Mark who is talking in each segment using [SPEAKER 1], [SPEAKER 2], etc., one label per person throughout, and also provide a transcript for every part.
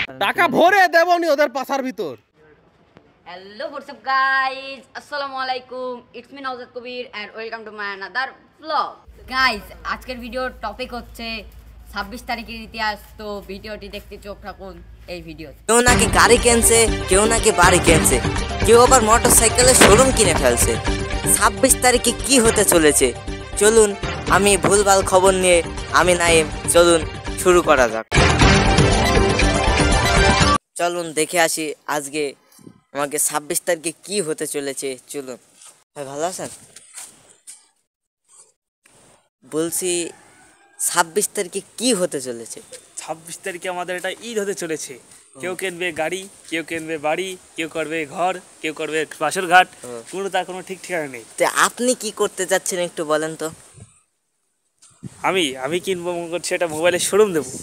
[SPEAKER 1] টাকা ভরে দেবনি ওদের পাছার ভিতর।
[SPEAKER 2] হ্যালো হোয়াটসঅ্যাপ গাইস, আসসালামু আলাইকুম, it's me Nawzad Kabir and welcome to my another blog. Guys, আজকের ভিডিওর টপিক হচ্ছে 26 তারিখের ইতিহাস। তো ভিডিওটি দেখতে চোখ রাখুন এই ভিডিও।
[SPEAKER 3] কেউ নাকি গাড়ি কিনছে, কেউ নাকি বাড়ি কিনছে, কেউ আবার মোটরসাইকেলের শোরুম কিনে ফেলছে। 26 তারিখে কি হতে চলেছে চলুন, আমি ভুলভাল খবর নিয়ে আমি নাইম, চলুন শুরু করা যাক। চলুন দেখে আসি আজকে আমাকে 26 তারিখে কি হতে চলেছে। চলুন ভাই, ভালো আছেন? বলছি 26 তারিখে কি হতে চলেছে?
[SPEAKER 4] 26 তারিখে আমাদের একটা ঈদ হতে চলেছে। কেউ কিনবে গাড়ি, কেউ কিনবে বাড়ি, কেউ করবে ঘর, কেউ করবে বাসর ঘাট, তার কোনো ঠিক ঠিকানা নেই।
[SPEAKER 3] তো আপনি কি করতে যাচ্ছেন একটু বলেন তো।
[SPEAKER 4] আমি কিনবো করছি একটা মোবাইলের শোরুম দেবো।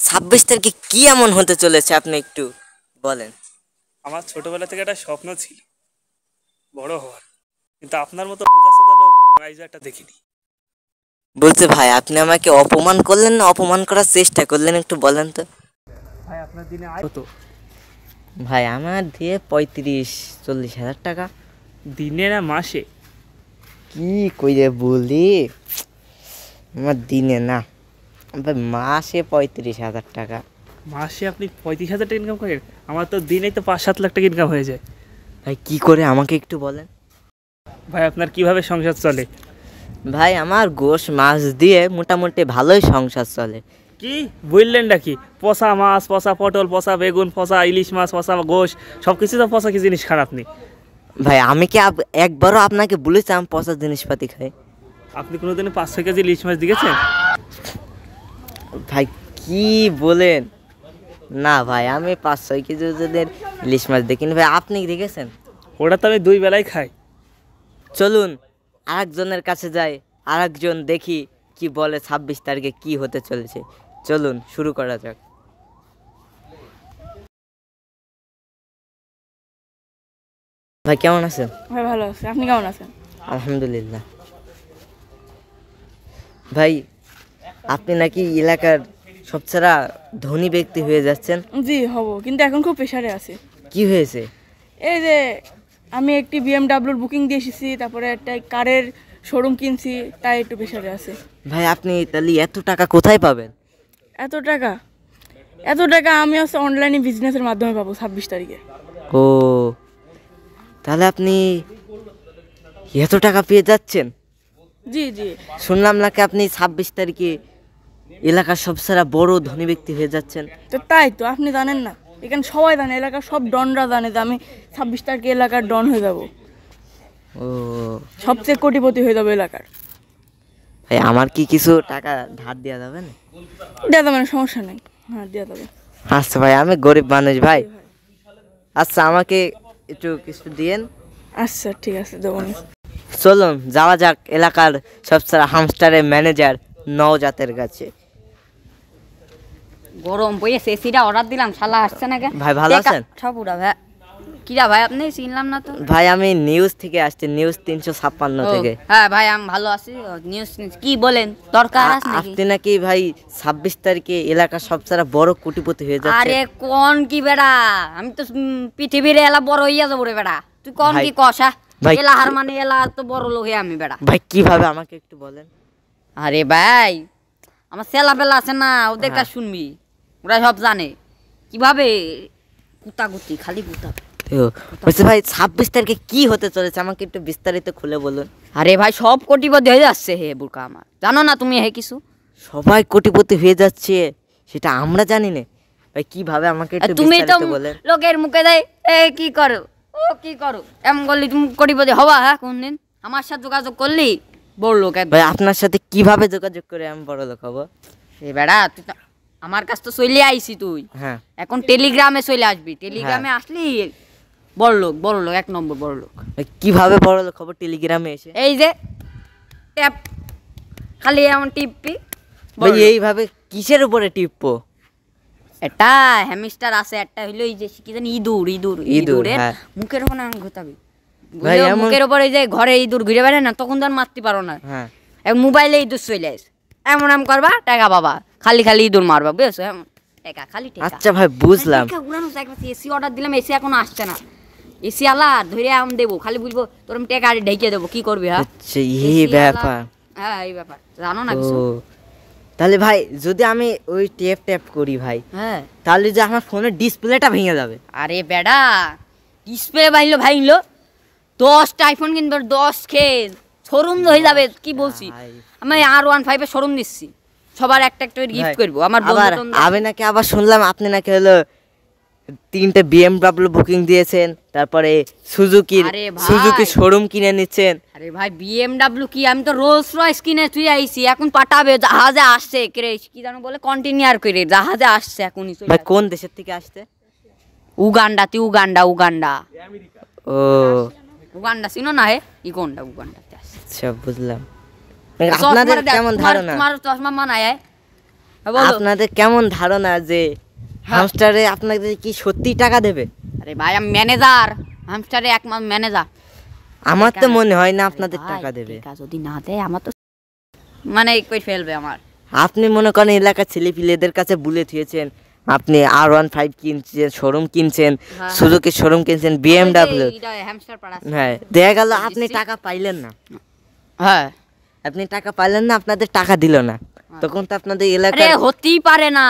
[SPEAKER 3] 26 তারিখে কি এমন হতে চলেছে আপনি একটু বলেন।
[SPEAKER 4] আমার ছোটবেলা থেকে একটা স্বপ্ন ছিল বড় হওয়ার, কিন্তু আপনার মতো বোকাচোদা লোক একটা দেখিনি।
[SPEAKER 3] বলছে ভাই, আপনি আমাকে অপমান করলেন না অপমান করার চেষ্টা করলেন, একটু বলেন তো।
[SPEAKER 4] ভাই আপনার দিনে আয় হতো?
[SPEAKER 3] ভাই আমার দিয়ে 35-40 হাজার টাকা।
[SPEAKER 4] দিনে না মাসে?
[SPEAKER 3] কি কইরে বলি, আমার দিনে না ভাই, মাসে 35,000 টাকা।
[SPEAKER 4] মাসে আপনি 35,000 টাকা ইনকাম করেন? আমার তো দিনে তো 5-7 লাখ টাকা ইনকাম হয়ে যায়।
[SPEAKER 3] ভাই কি করে আমাকে একটু বলেন।
[SPEAKER 4] ভাই আপনার কিভাবে সংসার চলে?
[SPEAKER 3] ভাই আমার গোশ মাছ দিয়ে মোটামুটি ভালোই সংসার চলে।
[SPEAKER 4] কি বললেন নাকি? পচা মাছ, পচা পটল, পচা বেগুন, পচা ইলিশ মাছ, পচা গোশ, সব কিছু তো পচা কি জিনিস খান আপনি?
[SPEAKER 3] ভাই আমি কি একবারও আপনাকে বলেছি আমি পচা জিনিসপাতি খাই?
[SPEAKER 4] আপনি কোনোদিনও 5-6 কেজি ইলিশ মাছ দিয়েছেন?
[SPEAKER 3] ভাই কি বলেন, না ভাই আমি 5-6 কেজি ওজনের ইলিশ মাছ দেখিনি। ভাই আপনি দেখেছেন?
[SPEAKER 4] ওটা তো আমি 2 বেলায় খাই।
[SPEAKER 3] চলুন আরেকজনের কাছে যাই, আরেকজন দেখি কি বলে 26 তারিখে কি হতে চলেছে। চলুন শুরু করা যাক। ভাই কেমন আছেন?
[SPEAKER 5] ভাই ভালো আছে, আপনি কেমন আছেন?
[SPEAKER 3] আলহামদুলিল্লাহ। ভাই আপনি নাকি এলাকার সবচেয়ে ধনী ব্যক্তি হয়ে যাচ্ছেন।
[SPEAKER 5] জি হব, কিন্তু এখন খুব প্রেশারে আছে।
[SPEAKER 3] কি হয়েছে?
[SPEAKER 5] এই যে আমি একটি বিএমডাব্লিউর বুকিং দিয়ে এসেছি, তারপরে একটা কারের শোরুম কিনছি, তাই একটু প্রেশারে আছে।
[SPEAKER 3] ভাই আপনি তাহলে এত টাকা কোথায় পাবেন?
[SPEAKER 5] এত টাকা আমি হচ্ছে অনলাইনে বিজনেসের মাধ্যমে পাবো 26 তারিখে।
[SPEAKER 3] ও তাহলে আপনি এত টাকা পেয়ে যাচ্ছেন?
[SPEAKER 5] জি জি,
[SPEAKER 3] শুনলাম নাকি আপনি 26 তারিখে এলাকার সবচেয়ে বড় ধনী ব্যক্তি হয়ে যাচ্ছেন।
[SPEAKER 5] তো তাই তো, আপনি জানেন না? এখানে সবাই জানে, এলাকার সব ডনরা জানে যে আমি 26 তারিখে এলাকার ডন হয়ে যাব।
[SPEAKER 3] ও
[SPEAKER 5] সবচেয়ে কোটিপতি হয়ে যাবো এলাকার।
[SPEAKER 3] ভাই আমার কি কিছু টাকা ধার দেওয়া যাবে না?
[SPEAKER 5] দেওয়া যাবে না, সমস্যা নেই, হ্যাঁ দেওয়া যাবে।
[SPEAKER 3] আচ্ছা ভাই, আমি গরিব মানুষ ভাই। আচ্ছা আমাকে একটু কিছু দিয়েন।
[SPEAKER 5] আচ্ছা ঠিক আছে, দেবো না।
[SPEAKER 3] চলুন যাওয়া যাক এলাকার সবচেয়ে হামস্টারের ম্যানেজার নওজাতের কাছে।
[SPEAKER 2] গরম পড়েছে, এসিটা অর্ডার দিলাম, শালা আসছে না কেন?
[SPEAKER 3] ভাই ভালো আছেন?
[SPEAKER 2] সপুরা ভাই, কিরা ভাই আপনি চিনলাম না তো।
[SPEAKER 3] ভাই আমি নিউজ থেকে আসছি, নিউজ 356 থেকে।
[SPEAKER 2] হ্যাঁ ভাই আমি ভালো আছি। নিউজ কি বলেন, দরকার আছে নাকি?
[SPEAKER 3] আপনি নাকি ভাই 26 তারিখে এলাকার সবচেয়ে বড় কোটিপতি হয়ে যাচ্ছে।
[SPEAKER 2] আরে কোন কি বেড়া, আমি তো পৃথিবীর এলা বড় হইয়া যাবো রে বেড়া। তুই কোন কি কষা এলা হার মানে এলা তো বড় লোক আমি বেড়া।
[SPEAKER 3] ভাই কিভাবে আমাকে একটু বলেন।
[SPEAKER 2] আরে ভাই আমার সেলা বেলা আছে না, ওদের কাছে শুনবি, ওরা সব জানে কিভাবে গুতাগুতি খালি গুতা।
[SPEAKER 3] বলছি ভাই 26 তারিখে কি হতে চলেছে আমাকে একটু বিস্তারিত খুলে বলুন।
[SPEAKER 2] আরে ভাই সব কোটিপতি হয়ে যাচ্ছে হে বুড়কা আমার, জানো না তুমি হে কিছু?
[SPEAKER 3] সবাই কোটিপতি হয়ে যাচ্ছে সেটা আমরা জানি না ভাই, কিভাবে আমাকে একটু
[SPEAKER 2] তুমি তো
[SPEAKER 3] বিস্তারিত বলেন।
[SPEAKER 2] লোকের মুখে দেয় এ কি করো ও কি করো এমন করলি তুমি কোটিপতি হবা? হ্যাঁ কোনদিন আমার সাথে যোগাযোগ করলি বড় লোক
[SPEAKER 3] ভাই আপনার সাথে কিভাবে যোগাযোগ করে আমি বড় লোক হব?
[SPEAKER 2] এ বেড়া তুই তো আমার কাছ তো চলে আইসি তুই,
[SPEAKER 3] হ্যাঁ
[SPEAKER 2] এখন টেলিগ্রামে চলে আসবি, টেলিগ্রামে আসলি বড় লোক 1 নম্বর বড় লোক।
[SPEAKER 3] কিভাবে বড় লোক হব টেলিগ্রামে এসে?
[SPEAKER 2] এই যে ট্যাপ খালি এমন টিপি।
[SPEAKER 3] ভাই এইভাবে কিসের উপরে টিপবো?
[SPEAKER 2] এটা হ্যামস্টার আছে, একটা হইলো এই যে কি জানি ইঁদুরের মুখের ওখানে ঘুরতাবি, মুখের উপরে যে ঘরে ইঁদুর ঘুরে বেড়ায় না, তখন তো আর মারতে পারো না। মোবাইলে ইঁদুর চলে আসে, এমন করবা টাকা পাবা, খালি খালি ইঁদুর মারবা, বুঝছো? এমন টাকা খালি টাকা।
[SPEAKER 3] আচ্ছা ভাই বুঝলাম।
[SPEAKER 2] টাকা উড়ানো যায় একবার এসি অর্ডার দিলাম এসি এখনো আসছে না। এসি আলা ধরে আম দেবো খালি বলবো তোর আমি টাকা ঢেকে দেবো কি করবি হ্যাঁ?
[SPEAKER 3] আচ্ছা এই ব্যাপার।
[SPEAKER 2] হ্যাঁ এই ব্যাপার জানো না
[SPEAKER 3] ও
[SPEAKER 2] কিছু?
[SPEAKER 3] তাহলে ভাই যদি আমি ওই ট্যাপ করি ভাই,
[SPEAKER 2] হ্যাঁ
[SPEAKER 3] তাহলে যে আমার ফোনের ডিসপ্লেটা ভেঙে যাবে।
[SPEAKER 2] আরে বেডা ডিসপ্লে ভাঙলো 10টা আইফোন কিনবে 10 খেল শোরুম হয়ে যাবে কি বলছি
[SPEAKER 3] ভাই।
[SPEAKER 2] আমি R15 এর শোরুম দিচ্ছি সবার একটা একটা গিফট
[SPEAKER 3] ভাই,
[SPEAKER 2] করব আমার
[SPEAKER 3] আবার
[SPEAKER 2] বন্ধু
[SPEAKER 3] আমি নাকি আবার শুনলাম আপনি নাকি হলো 3টে BMW বুকিং দিয়েছেন, তারপরে সুজুকির
[SPEAKER 2] আরে ভাই।
[SPEAKER 3] সুজুকি শোরুম কিনে নিচ্ছেন।
[SPEAKER 2] আরে ভাই BMW কি আমি তো রোলস রয়েস কিনে তুই আইছি এখন পাঠাবে জাহাজে আসছে ক্রেশ কি জানো বলে কন্টিনিউয়ার করে জাহাজে আসছে এখনই চলে
[SPEAKER 3] ভাই
[SPEAKER 2] আসছে।
[SPEAKER 3] কোন দেশের থেকে আসতে?
[SPEAKER 2] উগান্ডা
[SPEAKER 3] ও
[SPEAKER 2] উগান্ডা চিনো না হে উগান্ডাতে আসছে
[SPEAKER 3] আচ্ছা বুঝলাম। আপনাদের কেমন ধারণা,
[SPEAKER 2] তোমার চশমা মানায় হ্যাঁ? বলো
[SPEAKER 3] আপনাদের কেমন ধারণা যে হামস্টারে আপনাদের কি সত্যি টাকা দেবে?
[SPEAKER 2] আরে ভাই আমি ম্যানেজার হামস্টারে এক মাস ম্যানেজার
[SPEAKER 3] আমার তো মনে হয় না আপনাদের
[SPEAKER 2] ভাই,
[SPEAKER 3] টাকা দেবে।
[SPEAKER 2] টাকা যদি না দেয় আমার তো মানে কই ফেলবে আমার
[SPEAKER 3] আপনি মনে করেন এলাকার ছেলেপিলেদের কাছে বলে থিয়েছেন আপনি R15 কিনছেন, শোরুম কিনছেন,
[SPEAKER 2] হ্যাঁ।
[SPEAKER 3] সুজুকি শোরুম কিনছেন, BMW।
[SPEAKER 2] হ্যামস্টার পাড়া
[SPEAKER 3] হ্যাঁ দেখা গেল আপনি টাকা পাইলেন না,
[SPEAKER 2] হ্যাঁ
[SPEAKER 3] আপনি টাকা পাইলেন না, আপনাদের টাকা দিল না, তখন তো আপনাদের
[SPEAKER 2] আরে
[SPEAKER 3] এলাকার
[SPEAKER 2] হতেই পারে না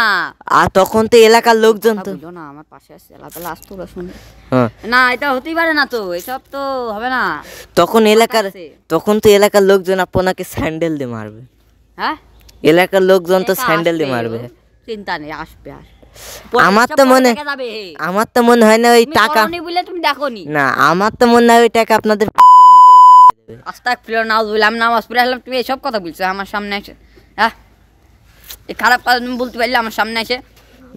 [SPEAKER 3] আর তখন তো এলাকার লোকজন তো
[SPEAKER 2] বুঝো না আমার পাশে আসছে লাপালা আসতো ওরা শুনে
[SPEAKER 3] হ্যাঁ,
[SPEAKER 2] না এটা হতেই পারে না তো এসব তো হবে না
[SPEAKER 3] তখন এলাকার
[SPEAKER 2] আছে।
[SPEAKER 3] তখন তো এলাকার লোকজন আপনাকে স্যান্ডেল দিয়ে মারবে।
[SPEAKER 2] হ্যাঁ
[SPEAKER 3] এলাকার লোকজন তো
[SPEAKER 2] টাকা
[SPEAKER 3] স্যান্ডেল দিয়ে
[SPEAKER 2] আসবে,
[SPEAKER 3] মারবে।
[SPEAKER 2] ও, চিন্তা নেই আসবে
[SPEAKER 3] আমার তো মনে আমার তো মনে হয় না ওই টাকা,
[SPEAKER 2] বলে তুমি দেখো নি
[SPEAKER 3] না আমার তো মনে হয় ওই টাকা আপনাদের
[SPEAKER 2] আস্তাগফিরুল্লাহ নাউযুবিল্লাহ আমি নামাজ পড়ে আসলাম তুমি এসব কথা বলছো আমার সামনে এসে হ্যাঁ এই খারাপ কথা তুমি বলতে পারলে আমার সামনে এসে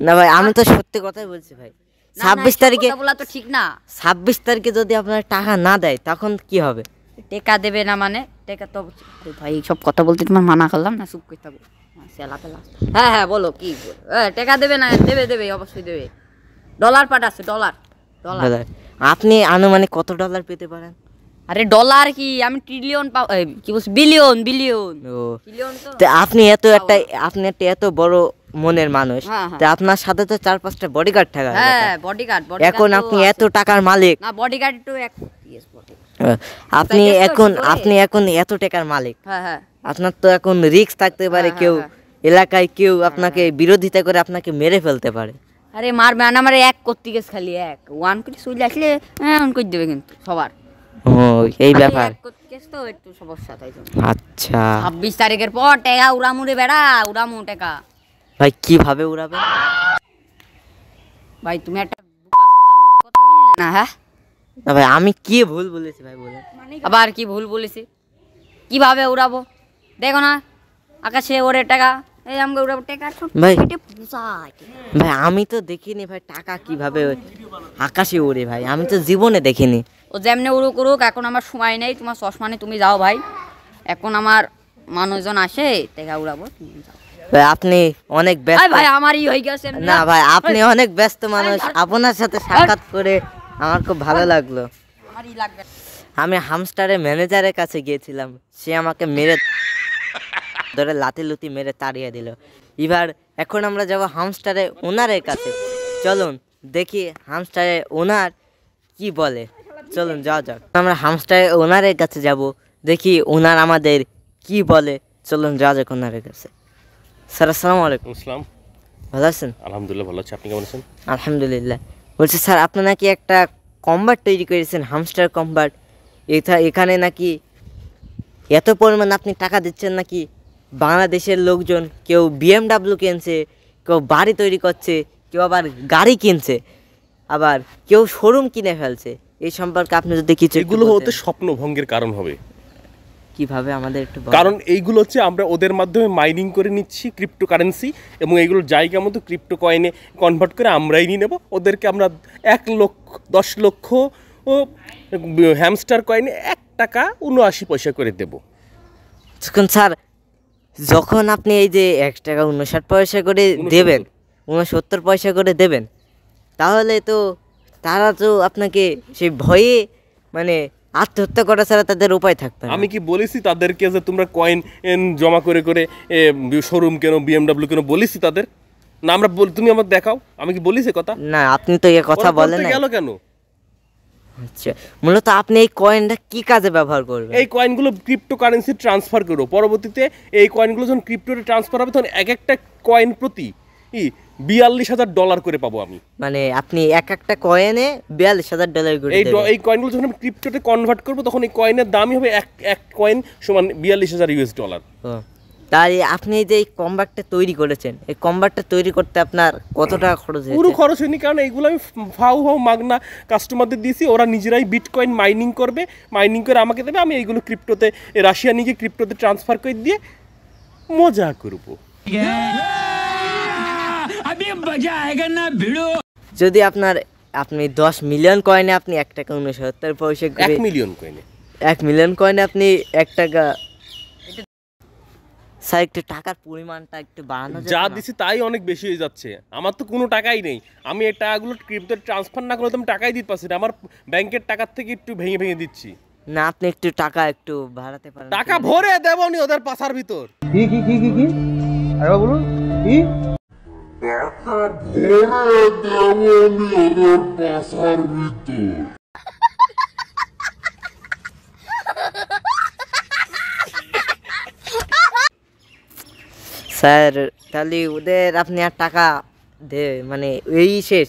[SPEAKER 3] না ভাই আমি তো সত্যি কথাই বলছি ভাই।
[SPEAKER 2] না, না,
[SPEAKER 3] 26
[SPEAKER 2] এসব
[SPEAKER 3] তারিখে
[SPEAKER 2] কথা বলা তো ঠিক না
[SPEAKER 3] 26 তারিখে যদি আপনার টাকা না দেয় তখন কি হবে?
[SPEAKER 2] টেকা দেবে না মানে টেকা তো আরে ভাই সব কথা বলতে তোমার মানা করলাম না চুপ করতে হবে হ্যাঁ হ্যাঁ বলো কি টেকা দেবে না দেবে অবশ্যই দেবে ডলার পাঠাচ্ছে ডলার
[SPEAKER 3] দাদা, আপনি আনুমানিক কত ডলার পেতে পারেন?
[SPEAKER 2] আরে ডলার কি আমি ট্রিলিয়ন কি বলছি বিলিয়ন
[SPEAKER 3] ও
[SPEAKER 2] ট্রিলিয়ন তো
[SPEAKER 3] তো আপনি একটা এত বড় মনের মানুষ,
[SPEAKER 2] হ্যাঁ, হ্যাঁ।
[SPEAKER 3] তা আপনার সাথে তো 4-5টা বডিগার্ড থাকা
[SPEAKER 2] হ্যাঁ বডিগার্ড
[SPEAKER 3] এখন আপনি এত টাকার মালিক,
[SPEAKER 2] না বডিগার্ড একটু এক ইয়েস বডি
[SPEAKER 3] আপনি
[SPEAKER 2] Package তো
[SPEAKER 3] এখন
[SPEAKER 2] কি করে?
[SPEAKER 3] আপনি এখন এত টাকার মালিক,
[SPEAKER 2] হ্যাঁ
[SPEAKER 3] আপনার তো এখন রিস্ক থাকতে পারে,
[SPEAKER 2] হ্যাঁ,
[SPEAKER 3] কেউ
[SPEAKER 2] হ্যাঁ।
[SPEAKER 3] এলাকায় কেউ আপনাকে বিরোধিতা করে আপনাকে মেরে ফেলতে পারে।
[SPEAKER 2] আরে মারবে না আমার এক করতে গেছে খালি এক ওয়ান করে চলে আসলে অন করে দেবে কিন্তু সবার
[SPEAKER 3] ও এই ব্যাপার।
[SPEAKER 2] এক করতে গেছে তো একটু সমস্যা তাই জন্য
[SPEAKER 3] আচ্ছা
[SPEAKER 2] 26 তারিখের পর টাকা উড়ামুড়ে বেড়া উড়ামু টাকা
[SPEAKER 3] ভাই কিভাবে উড়াবেন?
[SPEAKER 2] ভাই তুমি একটা বোকা সুতার মতো কথা বললে না হ্যাঁ
[SPEAKER 3] না ভাই আমি কি ভুল বলেছি ভাই বলেন?
[SPEAKER 2] আবার কি ভুল বলেছি কিভাবে উড়াবো দেখো না আকাশে ওরে টাকা এই আমাকে উড়াবো টাকা ছোট
[SPEAKER 3] ভাই।
[SPEAKER 2] পেটে পুষায়।
[SPEAKER 3] ভাই আমি তো দেখিনি ভাই টাকা কিভাবে আকাশে ওড়ে, ভাই আমি তো জীবনে দেখিনি।
[SPEAKER 2] ও যেমনি উড়ুক উড়ুক এখন আমার সময় নেই তোমার চশমা নেই তুমি যাও ভাই এখন আমার মানুষজন আসে টাকা উড়াবো তুমি যাও
[SPEAKER 3] ভাই আপনি অনেক
[SPEAKER 2] আয়
[SPEAKER 3] ব্যস্ত।
[SPEAKER 2] ভাই আমারই হয়ে গেছে এমনি।
[SPEAKER 3] না ভাই আপনি অনেক ব্যস্ত মানুষ, আপনার সাথে সাক্ষাৎ করে আমার খুব ভালো লাগলো।
[SPEAKER 2] আমারই লাগবে
[SPEAKER 3] আমি হামস্টারের ম্যানেজারের কাছে গিয়েছিলাম, সে আমাকে মেরে ধরে লাতি লুতি মেরে তাড়িয়ে দিল। এবার এখন আমরা যাব হামস্টারের ওনারের কাছে, চলুন দেখি হামস্টারের ওনার কি বলে। চলুন যাওয়া যাক, আমরা হামস্টারের ওনারের কাছে যাব, দেখি ওনার আমাদের কি বলে। চলুন যাওয়া যাক ওনারের কাছে। স্যার আসসালামু আলাইকুম।
[SPEAKER 6] ইসলাম
[SPEAKER 3] ভালো আছেন?
[SPEAKER 6] আলহামদুলিল্লাহ ভালো আছি, আপনি কেমন আছেন?
[SPEAKER 3] আলহামদুলিল্লাহ। বলছি স্যার আপনি নাকি একটা কম্বাট তৈরি করেছেন, হামস্টার কম্বাট, এখানে নাকি এত পরিমাণ আপনি টাকা দিচ্ছেন নাকি বাংলাদেশের লোকজন কেউ BMW কিনছে, কেউ বাড়ি তৈরি করছে, কেউ আবার গাড়ি কিনছে, আবার কেউ শোরুম কিনে ফেলছে। এই সম্পর্কে আপনি যদি কিছু একটু
[SPEAKER 6] এগুলো হতে
[SPEAKER 3] বলতেন।
[SPEAKER 6] স্বপ্ন ভঙ্গের কারণ হবে,
[SPEAKER 3] কিভাবে আমাদের একটু বলেন।
[SPEAKER 6] কারণ এইগুলো হচ্ছে আমরা ওদের মাধ্যমে মাইনিং করে নিচ্ছি ক্রিপ্টো কারেন্সি, এবং এইগুলোর জায়গা মতো ক্রিপ্টো কয়েনে কনভার্ট করে আমরাই নিয়ে নেবো। ওদেরকে আমরা 1 লক্ষ 10 লক্ষ ও হ্যামস্টার কয়েনে 1 টাকা 79 পয়সা করে দেবো।
[SPEAKER 3] তখন স্যার যখন আপনি এই যে 1 টাকা 59 পয়সা করে দেবেন, 69 পয়সা করে দেবেন, তাহলে তো তারা তো আপনাকে সেই ভয়ে মানে আত্মহত্যা করা ছাড়া তাদের উপায় থাকবে না।
[SPEAKER 6] আমি কি বলেছি তাদেরকে যে তোমরা কয়েন জমা করে করে শোরুম কেন, BMW কেন, বলেছি তাদের? না আমরা তুমি আমাকে দেখাও, আমি কি বলি সে কথা?
[SPEAKER 3] না আপনি তো এ কথা
[SPEAKER 6] ওরা
[SPEAKER 3] বলেন
[SPEAKER 6] করতে
[SPEAKER 3] না।
[SPEAKER 6] গেল কেন?
[SPEAKER 3] আচ্ছা, মূলত আপনি এই কয়েনটা কি কাজে ব্যবহার করবেন?
[SPEAKER 6] এই কয়েনগুলো ক্রিপ্টোকারেন্সি ট্রান্সফার করবো। পরবর্তীতে এই কয়েনগুলো যখন ক্রিপ্টোতে ট্রান্সফার হবে তখন এক একটা কয়েন প্রতি $42,000 করে পাবো আমি।
[SPEAKER 3] মানে আপনি এক একটা কয়েনে $42,000 করে দেবেন।
[SPEAKER 6] এই কয়েনগুলো যখন আমি ক্রিপ্টোতে কনভার্ট করবো তখন এই কয়েনের দামই হবে এক কয়েন সমান $42,000।
[SPEAKER 3] ও, তাই আপনি যে এই কম্বারটা তৈরি করেছেন, এই কম্বারটা তৈরি করতে আপনার কত টাকা খরচ
[SPEAKER 6] পুরো
[SPEAKER 3] হয়েছে?
[SPEAKER 6] খরচ হয়নি, কারণ এইগুলো আমি ফাউ মাগনা কাস্টমারদের দিয়েছি। ওরা নিজেরাই বিটকয়েন মাইনিং করবে, মাইনিং করে আমাকে দেবে, আমি এইগুলো ক্রিপ্টোতে রাশিয়া নিয়ে গিয়ে ক্রিপ্টোতে ট্রান্সফার করে দিয়ে মজা করবো।
[SPEAKER 3] যদি আপনি 10 মিলিয়ন কয়েনে আপনি 1 টাকা 69 পয়সা
[SPEAKER 6] 1
[SPEAKER 3] করে,
[SPEAKER 6] মিলিয়ন কয়েনে
[SPEAKER 3] 1 মিলিয়ন কয়েনে আপনি 1 টাকা, স্যার একটু টাকার পরিমাণটা একটু বাড়ানো
[SPEAKER 6] যা
[SPEAKER 3] যায় না?
[SPEAKER 6] দিছি তাই অনেক বেশি হয়ে যাচ্ছে। আমার তো কোনো টাকাই নেই, আমি এই টাকাগুলো ক্রিপ্টোতে ট্রান্সফার না করলে তো আমি টাকাই দিতে পারছি না। আমার ব্যাংকের টাকার থেকে একটু ভেঙে ভেঙে দিচ্ছি।
[SPEAKER 3] না আপনি একটু টাকা একটু বাড়াতে পারেন।
[SPEAKER 1] টাকা ভরে দেবনি ওদের পাশার ভিতর।
[SPEAKER 3] স্যার তাহলে ওদের আপনি আর টাকা মানে এই শেষ,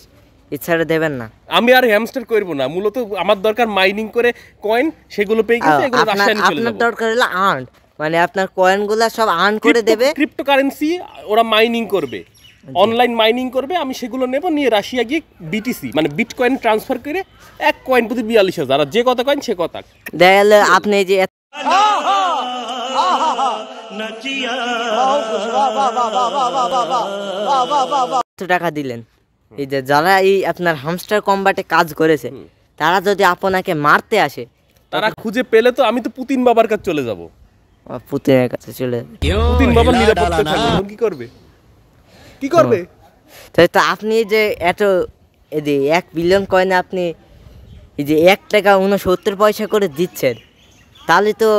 [SPEAKER 3] এছাড়া দেবেন না?
[SPEAKER 6] আমি আর হ্যামস্টার করবো না, মূলত আমার দরকার মাইনিং করে কয়েন, সেগুলো পেয়ে গেছে, এগুলো রাশিয়া নিয়ে চলে
[SPEAKER 3] আপনার
[SPEAKER 6] যাবো।
[SPEAKER 3] দরকার হলো আর্ন, মানে আপনার কয়েনগুলা সব আর্ন করে দেবে।
[SPEAKER 6] ক্রিপ্টোকারেন্সি ওরা মাইনিং করবে, অনলাইন মাইনিং করবে, আমি সেগুলো নেব, নিয়ে রাশিয়া গিয়ে বিটিসি মানে বিটকয়েন ট্রান্সফার করে এক কয়েন প্রতি 42,000, আর যে কত কয়েন সে কথা।
[SPEAKER 3] দেখা গেল আপনি যে এত টাকা দিলেন, এই যে যারা এই আপনার হামস্টার কম্বাটে কাজ করেছে, তারা যদি আপনাকে মারতে আসে,
[SPEAKER 6] তারা খুঁজে পেলে তো আমি তো পুতিন বাবার কাছে চলে যাব,
[SPEAKER 3] পুতিনের কাছে চলে যাবে।
[SPEAKER 6] পুতিন বাবার নিরাপত্তা থাকবে, তখন কি করবে কি করবে?
[SPEAKER 3] তাই তো আপনি যে এত এই যে 1 বিলিয়ন কয়েনে আপনি এই যে 1 টাকা 69 পয়সা করে দিচ্ছেন, তাহলে তো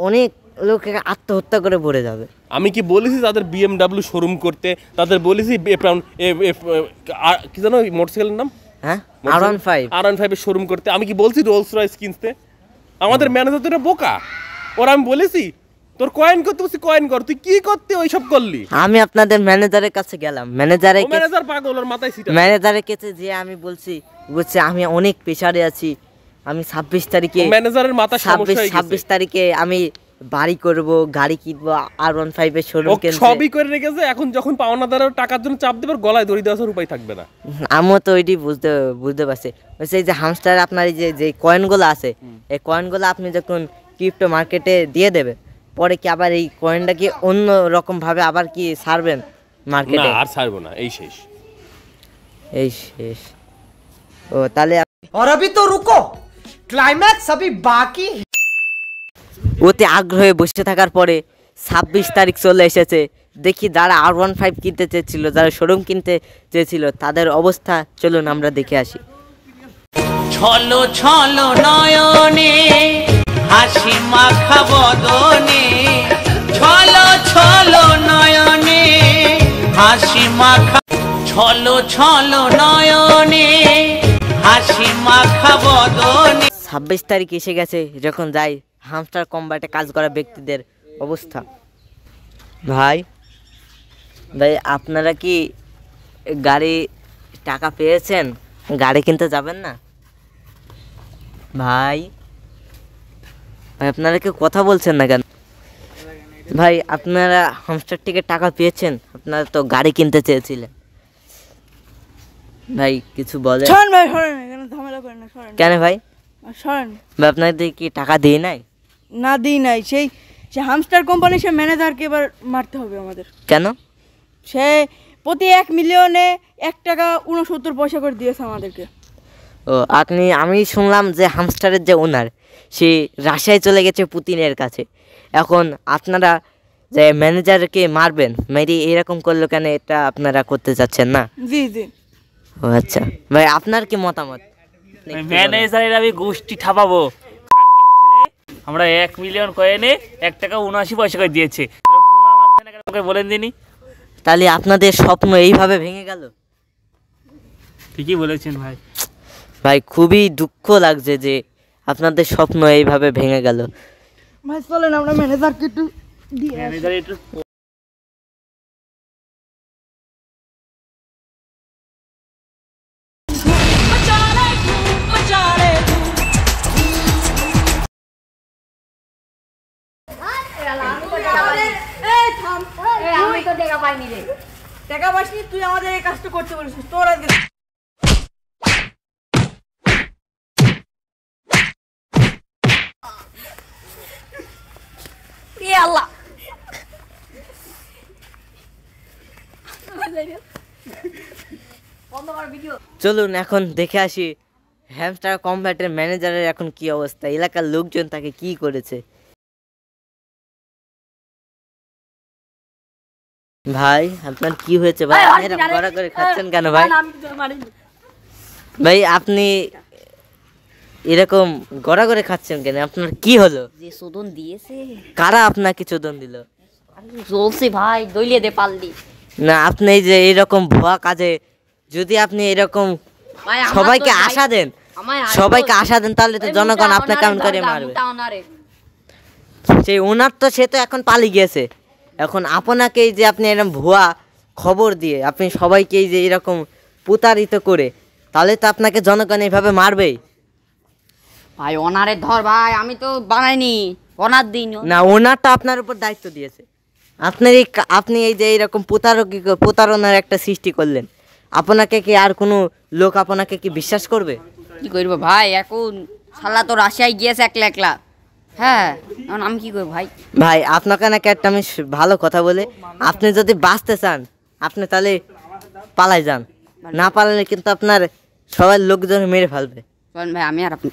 [SPEAKER 3] অনেক লোক আত্মহত্যা করে পড়ে যাবে।
[SPEAKER 6] আমি কি বলেছি তাদের BMW শোরুম করতে, তাদের বলেছি কি জানো মোটরসাইকেলের নাম,
[SPEAKER 3] হ্যাঁ R15
[SPEAKER 6] R15 এর শোরুম করতে, আমি কি বলছি রোলস রয়েস কিনতে? আমাদের ম্যানেজার তো এটা বোকা, ওরা আমি বলেছি তোর কয়েন করতে বলছি কয়েন কর, তুই কি করতে ওইসব করলি?
[SPEAKER 3] আমি আপনাদের ম্যানেজারের কাছে গেলাম,
[SPEAKER 6] ম্যানেজার পাগল, ওর মাথায় সিটা।
[SPEAKER 3] ম্যানেজারের কাছে যে আমি বলছি আমি অনেক প্রেসারে আছি, আমি 26 তারিখে
[SPEAKER 6] ম্যানেজারের মাথা সমস্যা হয়ে গেছে,
[SPEAKER 3] 26 তারিখে আমি বাড়ি করব, গাড়ি কিনবো, R15 এর শোরুম
[SPEAKER 6] ও
[SPEAKER 3] কিনতে,
[SPEAKER 6] সবই করে রেখেছে। এখন যখন পাওনাদারের টাকার জন্য চাপ দেবে, গলায় দড়ি দেওয়ার উপায় থাকবে না।
[SPEAKER 3] আমিও তো ওইটি বুঝতে পারছি। বলছে এই যে হামস্টার আপনার এই যে কয়েনগুলো আছে, এই কয়েনগুলো আপনি যখন ক্রিপ্টো মার্কেটে দিয়ে দেবে, পরে কি আবার এই কয়েনটা কি অন্য রকম ভাবে আবার কি ছাড়বেন মার্কেটে?
[SPEAKER 6] না আর ছাড়বো না, এই শেষ।
[SPEAKER 3] এই শেষ। ও তাহলে
[SPEAKER 7] और अभी तो रुको, क्लाइमैक्स अभी बाकी।
[SPEAKER 3] অতি আগ্রহে বসে থাকার পরে 26 তারিখ চলে এসেছে। দেখি যারা R15 কিনতে চেয়েছিল, যারা শোরুম কিনতে চেয়েছিল, তাদের অবস্থা চলুন আমরা দেখে আসি।
[SPEAKER 8] ছলো ছলো নয়নে হাসি মাখা বদনে, ছলো ছলো নয়নে হাসি মাখা, ছলো ছলো নয়নে হাসি মাখা বদনে।
[SPEAKER 3] 26 তারিখ এসে গেছে, যখন যাই হামস্টার কম্বাটে কাজ করা ব্যক্তিদের অবস্থা। ভাই আপনারা কি গাড়ি টাকা পেয়েছেন? গাড়ি কিনতে যাবেন না? ভাই আপনারা কি কথা বলছেন না কেন? ভাই আপনারা হামস্টার থেকে টাকা পেয়েছেন, আপনারা তো গাড়ি কিনতে চেয়েছিলেন। ভাই কিছু বলেন।
[SPEAKER 5] সরেন ভাই, সরেন, এখানে ঝামেলা করেন না, সরেন।
[SPEAKER 3] কেন ভাই?
[SPEAKER 5] সরেন।
[SPEAKER 3] ভাই আপনাদের কি টাকা দিয়ে নাই?
[SPEAKER 5] না দিই নাই, সেই হামস্টার কোম্পানি সে ম্যানেজারকে এবার মারতে হবে আমাদের।
[SPEAKER 3] কেন?
[SPEAKER 5] সে প্রতি 1 মিলিয়নে 1 টাকা 69 পয়সা করে দিয়েছে আমাদেরকে।
[SPEAKER 3] ও আমি শুনলাম যে হামস্টারের যে ওনার, সে রাশিয়ায় চলে গেছে পুতিনের কাছে। এখন আপনারা যে ম্যানেজারকে মারবেন, মেরে এরকম করলো কেন? এটা আপনারা করতে চাচ্ছেন না?
[SPEAKER 5] জি জি।
[SPEAKER 3] ও আচ্ছা ভাই, আপনার কি মতামত?
[SPEAKER 4] ম্যানেজারের আমি গোষ্ঠী ঠাপাবো। খানকির ছেলে, আমরা 1 মিলিয়ন কয়েনে 1 টাকা 79 পয়সা করে দিয়েছে, বলেন দিনি।
[SPEAKER 3] তাহলে আপনাদের স্বপ্ন এইভাবে ভেঙে গেল?
[SPEAKER 4] ঠিকই বলেছেন ভাই।
[SPEAKER 3] ভাই খুবই দুঃখ লাগছে যে আপনাদের স্বপ্ন এইভাবে ভেঙে গেল।
[SPEAKER 5] ভাই চলেন আমরা ম্যানেজারকে একটু দিয়ে আসি।
[SPEAKER 4] ম্যানেজার একটু
[SPEAKER 2] আমি তো টাকা পাইনি রে।
[SPEAKER 5] টাকা পাসনি, তুই আমাদের এই কাজটা করতে বলেছিস, তোর আজকে
[SPEAKER 2] এ আল্লাহ, বন্ধ কর ভিডিও।
[SPEAKER 3] চলুন এখন দেখে আসি হ্যামস্টার কমব্যাটের ম্যানেজারের এখন কি অবস্থা, এলাকার লোকজন তাকে কি করেছে। ভাই আপনার কি হয়েছে ভাই? আপনি এরকম গড়া করে খাচ্ছেন কেন ভাই? ভাই আপনি এরকম গড়া করে খাচ্ছেন কেন? আপনার কি হলো?
[SPEAKER 2] যে শোধন দিয়েছে
[SPEAKER 3] কারা আপনাকে চোদন দিল?
[SPEAKER 2] চলছে ভাই, দইলে দে পারলি।
[SPEAKER 3] না আপনি এই যে এরকম ভুয়া কাজে যদি আপনি এরকম
[SPEAKER 2] ভাই আমার
[SPEAKER 3] সবাইকে
[SPEAKER 2] তো ভাই-
[SPEAKER 3] আশা দেন,
[SPEAKER 2] আমায় আর
[SPEAKER 3] সবাইকে
[SPEAKER 2] তো-
[SPEAKER 3] আশা দেন, তাহলে তো
[SPEAKER 2] ওই
[SPEAKER 3] জনগণ
[SPEAKER 2] মোটা
[SPEAKER 3] আপনাকে
[SPEAKER 2] ওনারে
[SPEAKER 3] কেমন করে
[SPEAKER 2] দরকার,
[SPEAKER 3] মারবে?
[SPEAKER 2] মোটা ওনারে।
[SPEAKER 3] সেই ওনার তো সে তো এখন পালিয়ে গিয়েছে। এখন আপনাকে এই যে আপনি এরকম ভুয়া খবর দিয়ে আপনি সবাইকে এই যে এরকম প্রতারিত করে, তাহলে তো আপনাকে জনগণ এইভাবে মারবেই।
[SPEAKER 2] ভাই ওনারে ধর ভাই, আমি তো বানাইনি, ওনার দিন।
[SPEAKER 3] না ওনারটা আপনার উপর দায়িত্ব দিয়েছে। আপনি এই যে এইরকম প্রতারণার একটা সৃষ্টি করলেন, আপনাকে কি আর কোনো লোক আপনাকে কি বিশ্বাস করবে?
[SPEAKER 2] কি করবো ভাই, এখন শালা তো রাশিয়ায় গিয়েছে একলা একলা। হ্যাঁ, এখন আমি কি করবো ভাই?
[SPEAKER 3] ভাই আপনাকে নাকি একটা আমি ভালো কথা বলে, আপনি যদি বাঁচতে চান আপনি তাহলে পালাই যান, না পালালে কিন্তু আপনার সবাই লোকজন মেরে ফেলবে।
[SPEAKER 2] চলেন ভাই, আমি আর আপনি